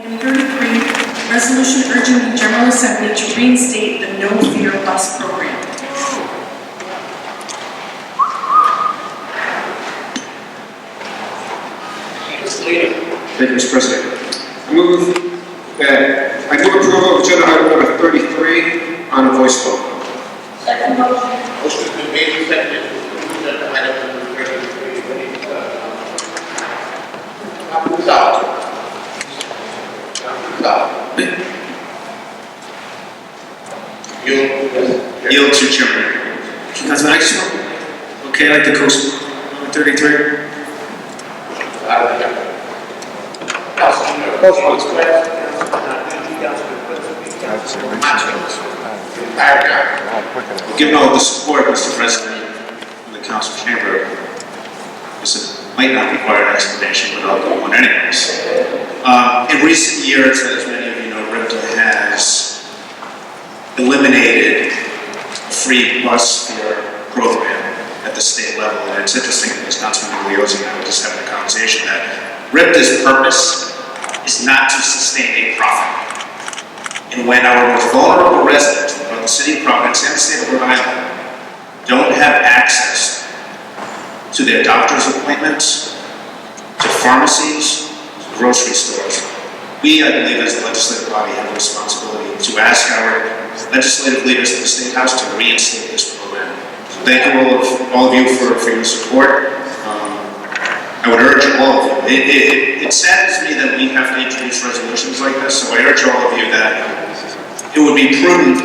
Item 33, resolution urging the General Assembly to reinstate the No Fear Bus program. Thank you, Mr. President. I move approval of agenda item number 33 on a voice vote. Second motion. Motion has been made and seconded to approve agenda item number 33. Councilman Salvatore. Yield to Chairman. Councilman, I just want, okay, I like the coast. Number 33. Given all the support, Mr. President, from the council chamber, this might not require an explanation, but I'll go on anyways. In recent years, as many of you know, RIPTA has eliminated free bus fare program at the state level, and it's interesting because Councilman Leozzi and I were just having a conversation that RIPTA's purpose is not to sustain a profit. And when our most vulnerable residents of the city of Providence and the state of Rhode Island don't have access to their doctor's appointments, to pharmacies, to grocery stores, we, I believe, as a legislative body, have a responsibility to ask our legislative leaders in the State House to reinstate this program. So thank you all of you for your support. I would urge all of you. It saddens me that we have to introduce resolutions like this, so I urge all of you that it would be prudent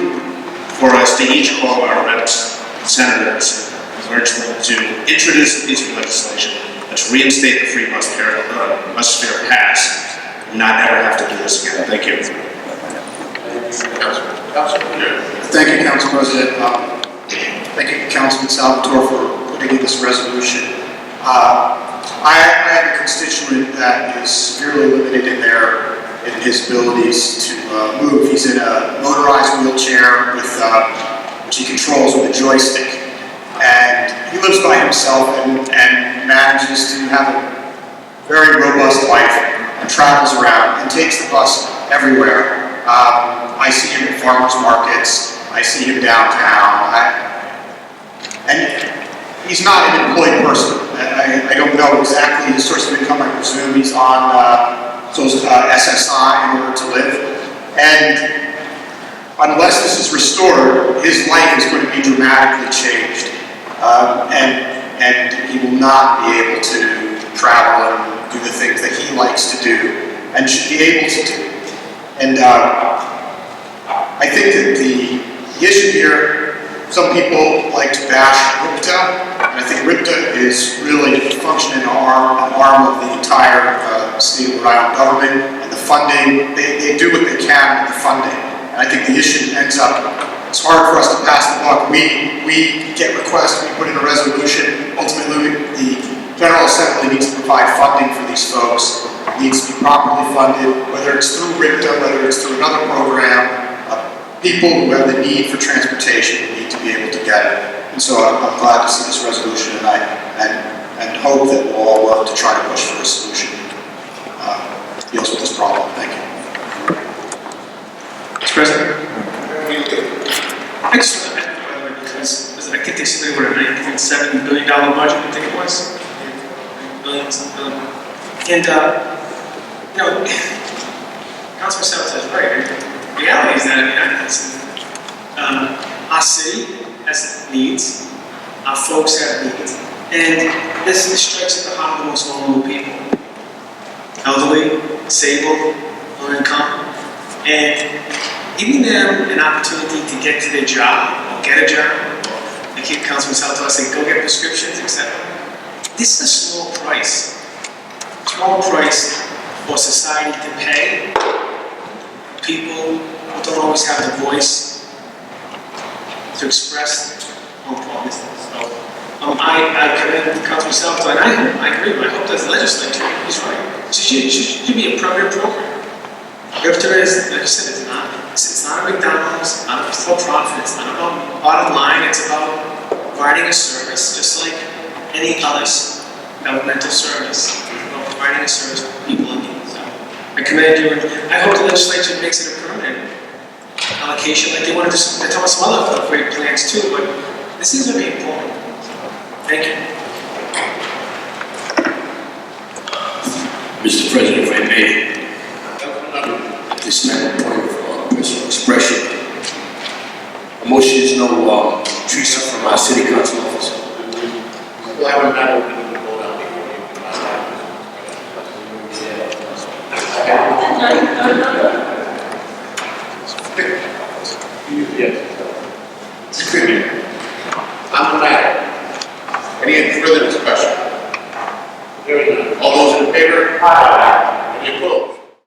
for us to each call our reps, senators, and urge them to introduce a piece of legislation to reinstate the free bus fare pass and not ever have to do this again. Thank you. Thank you, Council President. Thank you, Councilman Salvatore, for putting in this resolution. I have a constituent that is severely limited in his abilities to move. He's in a motorized wheelchair with which he controls with a joystick, and he lives by himself and manages to have a very robust life and travels around and takes the bus everywhere. I see him at farmers markets. I see him downtown. And he's not an employed person. I don't know exactly his source of income. I presume he's on SSI in order to live. And unless this is restored, his life is going to be dramatically changed. And he will not be able to travel and do the things that he likes to do and should be able to do. And I think that the issue here, some people like to bash RIPTA, and I think RIPTA is really functioning an arm of the entire state of Rhode Island government, and the funding, they do what they can with the funding. And I think the issue ends up, it's hard for us to pass the buck. We get requests, we put in a resolution, ultimately the General Assembly needs to provide funding for these folks. It needs to be properly funded, whether it's through RIPTA, whether it's through another program. People who have the need for transportation need to be able to get it. And so I'm glad to see this resolution tonight and hope that we'll all work to try to push for a solution that deals with this problem. Thank you. Mr. President? I just want to add, by the way, because I think they said they were a $9.7 billion budget, I think it was. Billions. And, you know, Councilman Salvatore is right. The reality is that, our city has needs, our folks have needs, and this strikes at the heart of the most vulnerable people. Elderly, disabled, low income, and giving them an opportunity to get to their job, or get a job, like Councilman Salvatore said, go get prescriptions, etc. This is a small price for society to pay people who don't always have the voice to express how important this is. So, I commend Councilman Salvatore, and I agree, but I hope that the legislature is right. It should be a permanent program. RIPTA is, like I said, it's not a McDonald's, it's not a for-profit, it's not about bottom line, it's about providing a service, just like any other governmental service. It's about providing a service for people in need. So, I commend you, and I hope the legislature makes it a permanent allocation, like they want to do, they're talking some other great plans too, but this is very important. Thank you. Mr. President, if I may, at this time, a point of personal expression. A motion is no treason from our city council office. We'll have a matter we need to vote on before you come out. On the matter. Any further discussion? Hearing none. All those in favor? Aye. Any opposed?